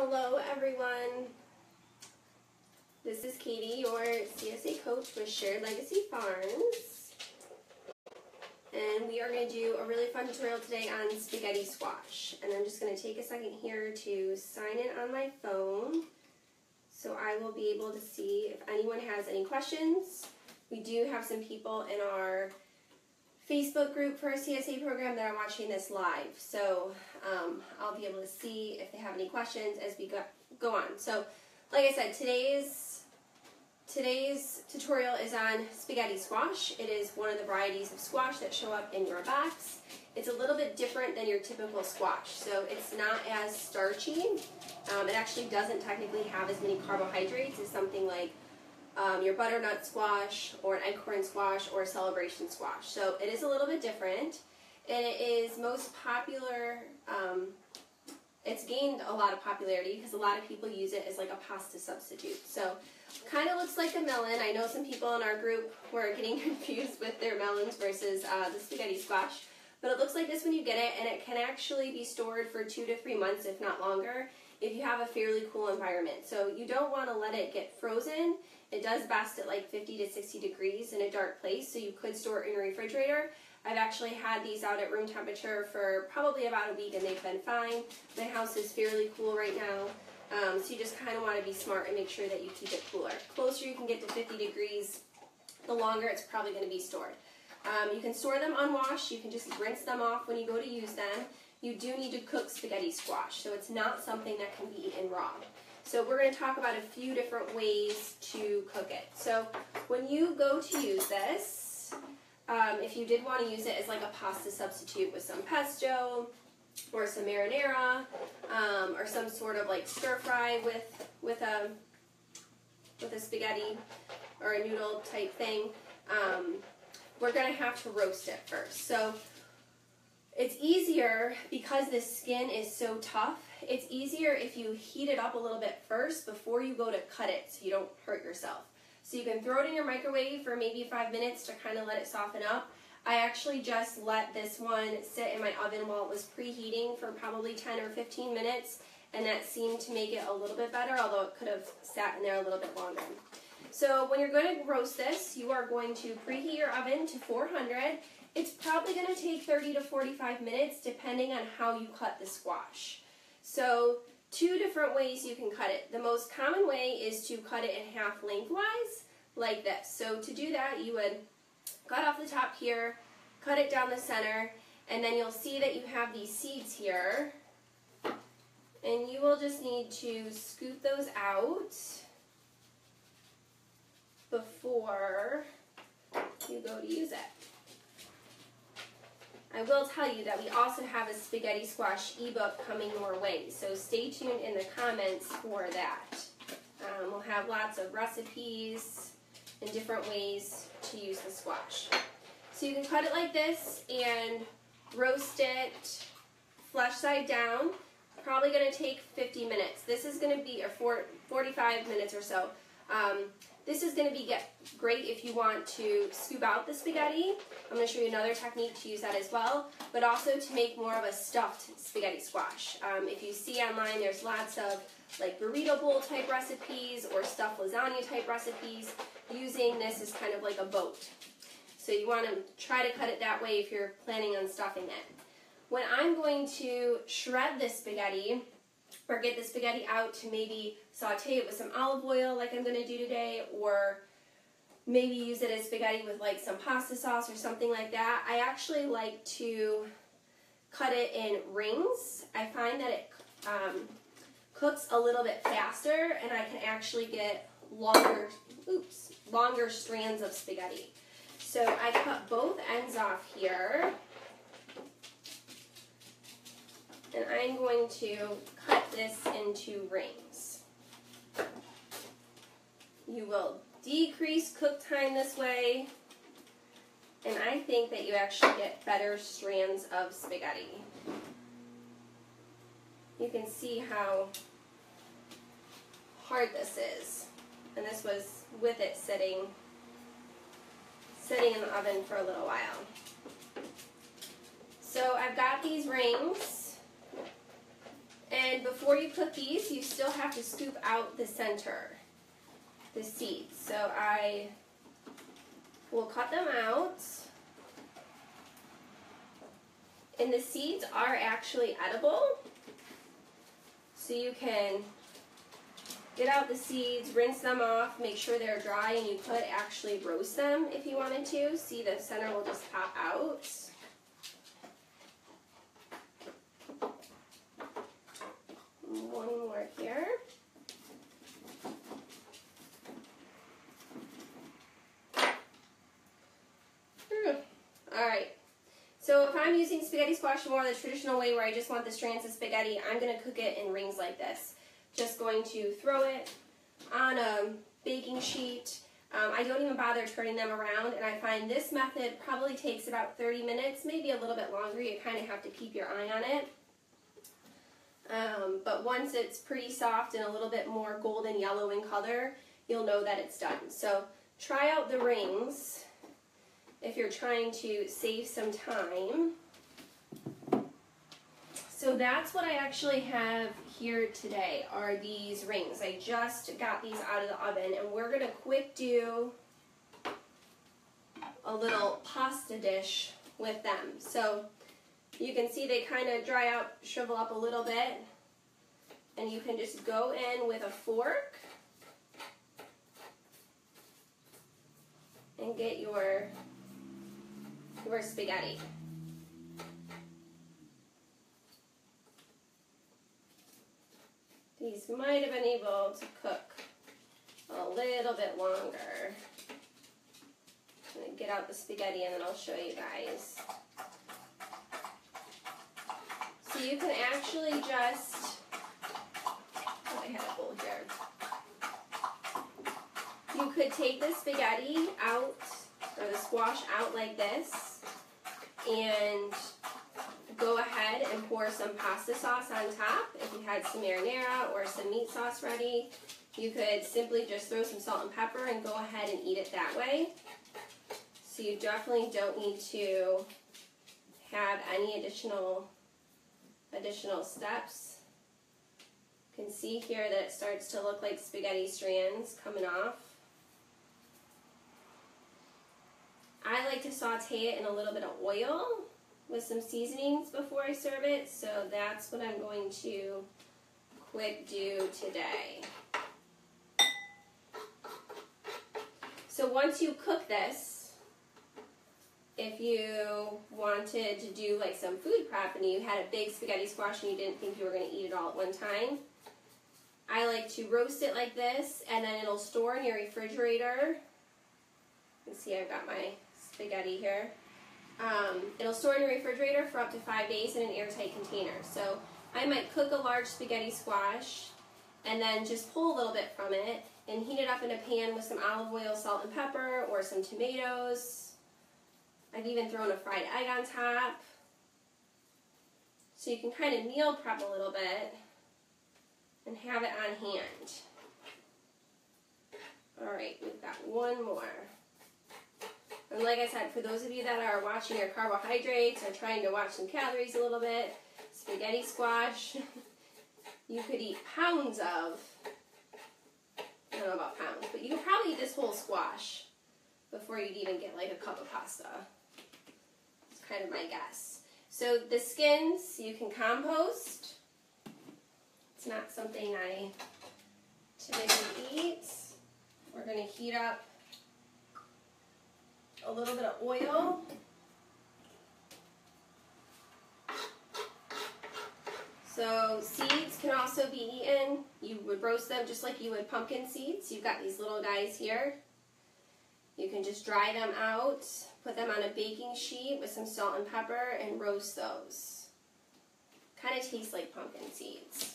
Hello everyone, this is Katie, your CSA coach with Shared Legacy Farms, and we are going to do a really fun tutorial today on spaghetti squash. And I'm just going to take a second here to sign in on my phone so I will be able to see if anyone has any questions. We do have some people in our Facebook group for our CSA program that are watching this live, so I'll be able to see if they have any questions as we go on. So, like I said, today's tutorial is on spaghetti squash. It is one of the varieties of squash that show up in your box. It's a little bit different than your typical squash, so it's not as starchy. It actually doesn't technically have as many carbohydrates as something like your butternut squash or an acorn squash or a celebration squash. So it is a little bit different, and it is most popular. It's gained a lot of popularity because a lot of people use it as like a pasta substitute. So kind of looks like a melon. I know some people in our group were getting confused with their melons versus the spaghetti squash, but it looks like this when you get it, and it can actually be stored for 2 to 3 months, if not longer, if you have a fairly cool environment. So you don't want to let it get frozen. It does best at like 50 to 60 degrees in a dark place, so you could store it in a refrigerator. I've actually had these out at room temperature for probably about a week and they've been fine. My house is fairly cool right now, so you just kind of want to be smart and make sure that you keep it cooler. The closer you can get to 50 degrees, the longer it's probably going to be stored. You can store them unwashed. You can just rinse them off when you go to use them. You do need to cook spaghetti squash, so it's not something that can be eaten raw. So we're going to talk about a few different ways to cook it. So when you go to use this, if you did want to use it as like a pasta substitute with some pesto or some marinara, or some sort of like stir fry with a spaghetti or a noodle type thing, we're going to have to roast it first. So it's easier because the skin is so tough. It's easier if you heat it up a little bit first before you go to cut it so you don't hurt yourself. So you can throw it in your microwave for maybe 5 minutes to kind of let it soften up. I actually just let this one sit in my oven while it was preheating for probably 10 or 15 minutes, and that seemed to make it a little bit better, although it could have sat in there a little bit longer. So when you're going to roast this, you are going to preheat your oven to 400. It's probably going to take 30 to 45 minutes depending on how you cut the squash. So 2 different ways you can cut it. The most common way is to cut it in half lengthwise like this. So to do that, you would cut off the top here, cut it down the center, and then you'll see that you have these seeds here, and you will just need to scoop those out before you go to use it. I will tell you that we also have a spaghetti squash ebook coming your way, so stay tuned in the comments for that. We'll have lots of recipes and different ways to use the squash. So you can cut it like this and roast it flesh side down. Probably going to take 50 minutes. This is going to be, or 45 minutes or so. This is going to be great if you want to scoop out the spaghetti. I'm going to show you another technique to use that as well, but also to make more of a stuffed spaghetti squash. If you see online, there's lots of like burrito bowl type recipes or stuffed lasagna type recipes. Using this is kind of like a boat. So you want to try to cut it that way if you're planning on stuffing it. When I'm going to shred this spaghetti, or get the spaghetti out to maybe saute it with some olive oil like I'm going to do today, or maybe use it as spaghetti with like some pasta sauce or something like that, I actually like to cut it in rings. I find that it cooks a little bit faster, and I can actually get longer strands of spaghetti. So I cut both ends off here, and I'm going to cut this into rings. You will decrease cook time this way, and I think that you actually get better strands of spaghetti. You can see how hard this is, and this was with it sitting in the oven for a little while. So I've got these rings, and And before you cook these, you still have to scoop out the center, the seeds. So I will cut them out. And the seeds are actually edible. So you can get out the seeds, rinse them off, make sure they're dry, and you could actually roast them if you wanted to. See, the center will just pop out. One more here. All right. So if I'm using spaghetti squash more the traditional way where I just want the strands of spaghetti, I'm going to cook it in rings like this. Just going to throw it on a baking sheet. I don't even bother turning them around, and I find this method probably takes about 30 minutes, maybe a little bit longer. You kind of have to keep your eye on it. But once it's pretty soft and a little bit more golden yellow in color, you'll know that it's done. So try out the rings if you're trying to save some time. So that's what I actually have here today, are these rings. I just got these out of the oven, and we're gonna quick do a little pasta dish with them. So you can see they kind of dry out, shrivel up a little bit, and you can just go in with a fork and get your spaghetti. These might have been able to cook a little bit longer. I'm going to get out the spaghetti and then I'll show you guys. So you can actually just, oh, I had a bowl here. You could take the spaghetti out, or the squash out like this, and go ahead and pour some pasta sauce on top. If you had some marinara or some meat sauce ready, you could simply just throw some salt and pepper and go ahead and eat it that way. So you definitely don't need to have any additional steps. You can see here that it starts to look like spaghetti strands coming off. I like to saute it in a little bit of oil with some seasonings before I serve it, so that's what I'm going to quick do today. So once you cook this, if you wanted to do like some food prep and you had a big spaghetti squash and you didn't think you were going to eat it all at one time, I like to roast it like this, and then it'll store in your refrigerator. You can see I've got my spaghetti here. It'll store in your refrigerator for up to 5 days in an airtight container. So I might cook a large spaghetti squash and then just pull a little bit from it and heat it up in a pan with some olive oil, salt and pepper, or some tomatoes. I've even thrown a fried egg on top. So you can kind of meal prep a little bit and have it on hand. All right, we've got one more. And like I said, for those of you that are watching your carbohydrates or trying to watch some calories a little bit, spaghetti squash, you could eat pounds of, I don't know about pounds, but you could probably eat this whole squash before you'd even get like a cup of pasta. It's kind of my guess. So the skins you can compost. It's not something I typically eat. We're going to heat up a little bit of oil. So seeds can also be eaten. You would roast them just like you would pumpkin seeds. You've got these little guys here. You can just dry them out, put them on a baking sheet with some salt and pepper, and roast those. Kind of tastes like pumpkin seeds.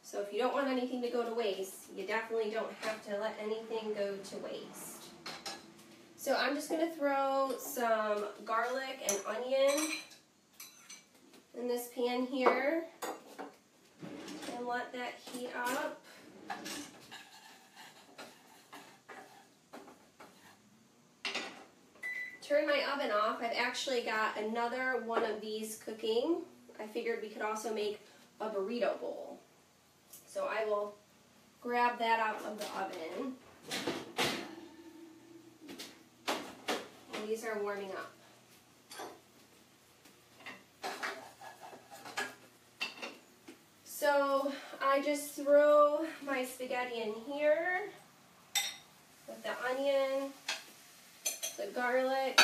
So if you don't want anything to go to waste, you definitely don't have to let anything go to waste. So I'm just going to throw some garlic and onion in this pan here and let that heat up. Turn my oven off. I've actually got another one of these cooking. I figured we could also make a burrito bowl. So I will grab that out of the oven. And these are warming up. So I just throw my spaghetti in here with the onion, the garlic,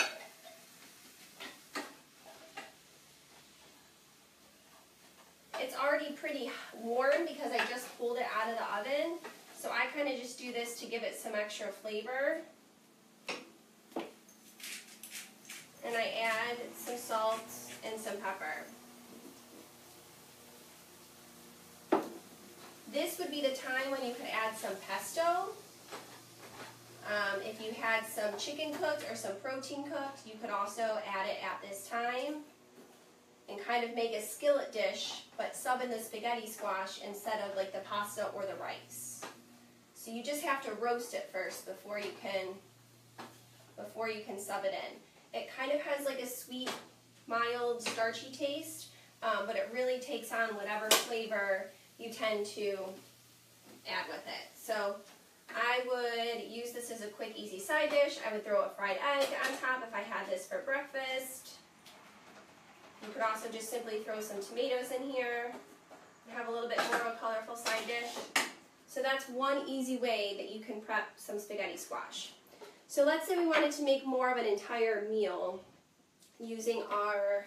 it's already pretty warm because I just pulled it out of the oven. So I kind of just do this to give it some extra flavor. And I add some salt and some pepper. This would be the time when you could add some pesto. If you had some chicken cooked or some protein cooked, you could also add it at this time and kind of make a skillet dish, but sub in the spaghetti squash instead of like the pasta or the rice. So you just have to roast it first before you can sub it in. It kind of has like a sweet, mild, starchy taste, but it really takes on whatever flavor you tend to add with it. So I would use this as a quick, easy side dish. I would throw a fried egg on top if I had this for breakfast. You could also just simply throw some tomatoes in here and have a little bit more of a colorful side dish. So that's one easy way that you can prep some spaghetti squash. So let's say we wanted to make more of an entire meal using our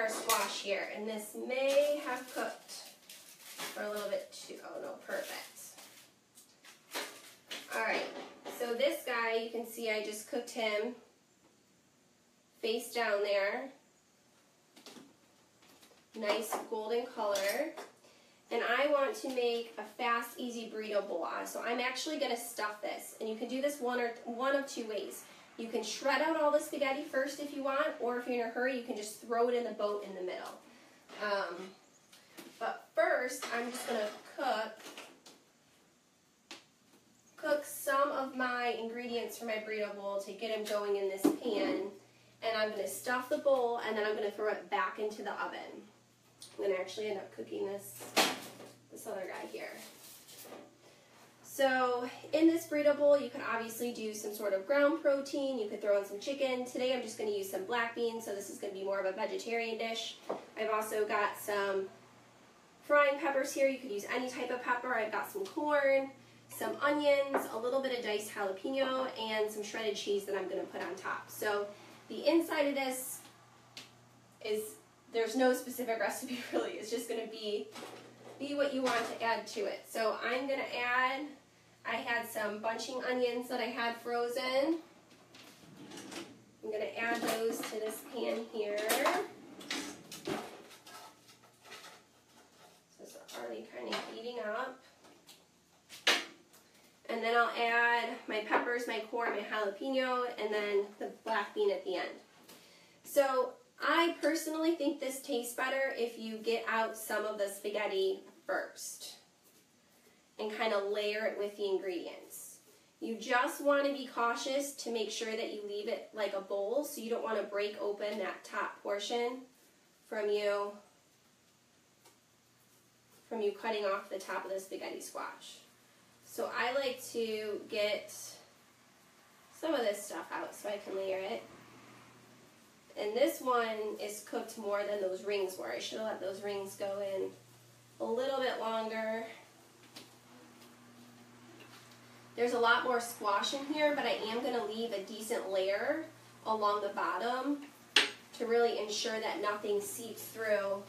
squash here. And this may have cooked for a little bit too, oh no, perfect. Alright, so this guy, you can see I just cooked him face down there. Nice golden color. And I want to make a fast, easy burrito bowl. So I'm actually going to stuff this. And you can do this one of two ways. You can shred out all the spaghetti first if you want, or if you're in a hurry, you can just throw it in the boat in the middle. But first, I'm just going to cook some of my ingredients for my burrito bowl to get them going in this pan. And I'm going to stuff the bowl, and then I'm going to throw it back into the oven. I'm going to actually end up cooking this other guy here. So in this burrito bowl, you could obviously do some sort of ground protein. You could throw in some chicken. Today I'm just going to use some black beans, so this is going to be more of a vegetarian dish. I've also got some frying peppers here. You could use any type of pepper. I've got some corn, some onions, a little bit of diced jalapeno, and some shredded cheese that I'm going to put on top. So the inside of this is, there's no specific recipe really. It's just going to be what you want to add to it. So I'm going to add, I had some bunching onions that I had frozen. I'm going to add those to this pan here. So it's already kind of heating up. And then I'll add my peppers, my corn, my jalapeno, and then the black bean at the end. So I personally think this tastes better if you get out some of the spaghetti first and kind of layer it with the ingredients. You just want to be cautious to make sure that you leave it like a bowl, so you don't want to break open that top portion from you cutting off the top of the spaghetti squash. So I like to get some of this stuff out so I can layer it. And this one is cooked more than those rings were. I should have let those rings go in a little bit longer. There's a lot more squash in here, but I am going to leave a decent layer along the bottom to really ensure that nothing seeps through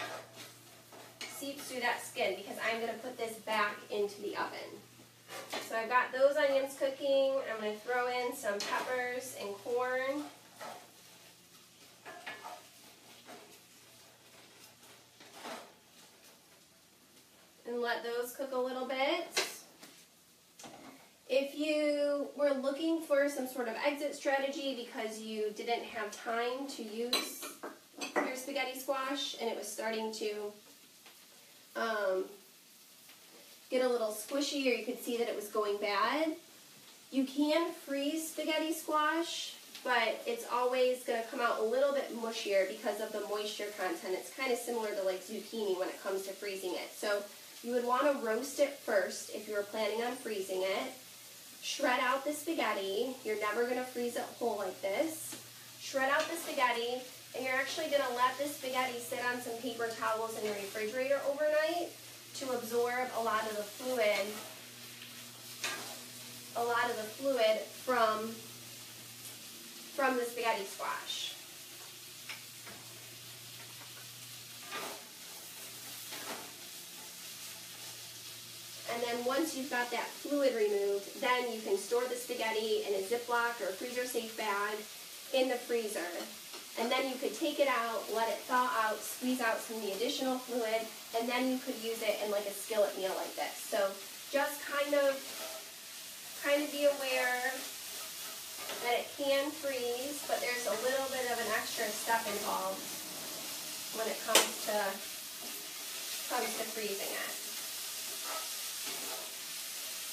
that skin, because I'm going to put this back into the oven. So I've got those onions cooking. I'm going to throw in some peppers and corn. And let those cook a little bit. If you were looking for some sort of exit strategy because you didn't have time to use your spaghetti squash and it was starting to get a little squishy, or you could see that it was going bad, you can freeze spaghetti squash but it's always going to come out a little bit mushier because of the moisture content. It's kind of similar to like zucchini when it comes to freezing it. So you would want to roast it first if you were planning on freezing it. Shred out the spaghetti. You're never going to freeze it whole like this. Shred out the spaghetti, and you're actually going to let the spaghetti sit on some paper towels in your refrigerator overnight to absorb a lot of the fluid from the spaghetti squash. And then once you've got that fluid removed, then you can store the spaghetti in a Ziploc or a freezer-safe bag in the freezer. And then you could take it out, let it thaw out, squeeze out some of the additional fluid, and then you could use it in like a skillet meal like this. So just kind of be aware that it can freeze, but there's a little bit of an extra step involved when it comes to freezing it.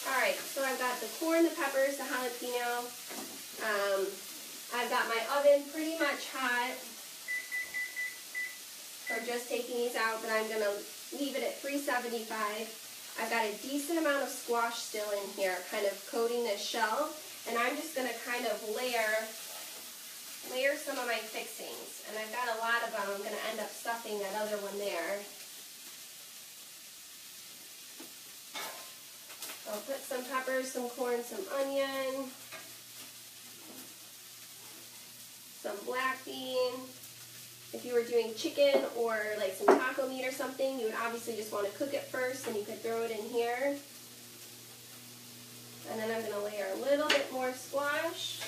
Alright, so I've got the corn, the peppers, the jalapeno. I've got my oven pretty much hot for just taking these out, but I'm going to leave it at 375. I've got a decent amount of squash still in here, kind of coating this shell, and I'm just going to kind of layer some of my fixings. And I've got a lot of them. I'm going to end up stuffing that other one there. I'll put some peppers, some corn, some onion, some black bean. If you were doing chicken or like some taco meat or something, you would obviously just want to cook it first, and you could throw it in here. And then I'm going to layer a little bit more squash.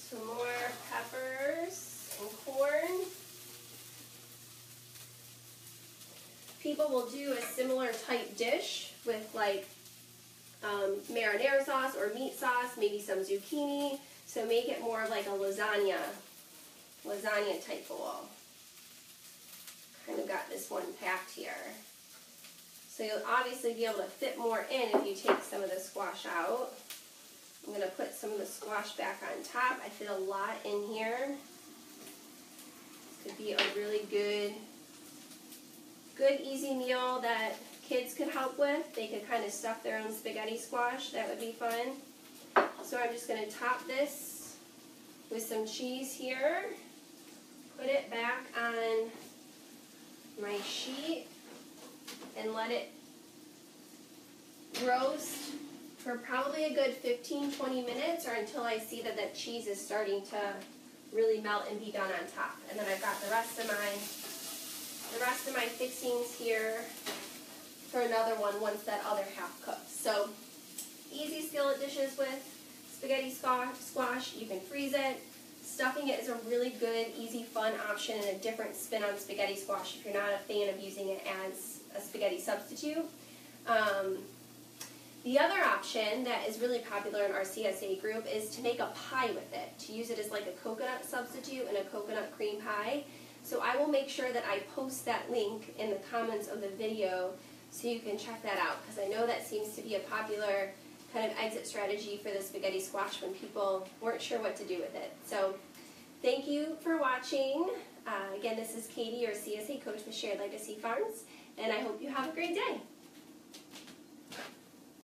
Some more peppers and corn. People will do a similar type dish with like marinara sauce or meat sauce, maybe some zucchini. So make it more like a lasagna type bowl. Kind of got this one packed here. So you'll obviously be able to fit more in if you take some of the squash out. I'm going to put some of the squash back on top. I fit a lot in here. This could be a really good easy meal that kids could help with. They could kind of stuff their own spaghetti squash. That would be fun. So I'm just going to top this with some cheese here. Put it back on my sheet and let it roast for probably a good 15-20 minutes, or until I see that that cheese is starting to really melt and be done on top. And then I've got the rest of my fixings here for another one once that other half cooks. So easy skillet dishes with spaghetti squash. You can freeze it. Stuffing it is a really good, easy, fun option and a different spin on spaghetti squash if you're not a fan of using it as a spaghetti substitute. The other option that is really popular in our CSA group is to make a pie with it, to use it as like a coconut substitute in a coconut cream pie. So I will make sure that I post that link in the comments of the video so you can check that out, because I know that seems to be a popular kind of exit strategy for the spaghetti squash when people weren't sure what to do with it. So thank you for watching. Again, this is Katie, your CSA coach with Shared Legacy Farms, and I hope you have a great day.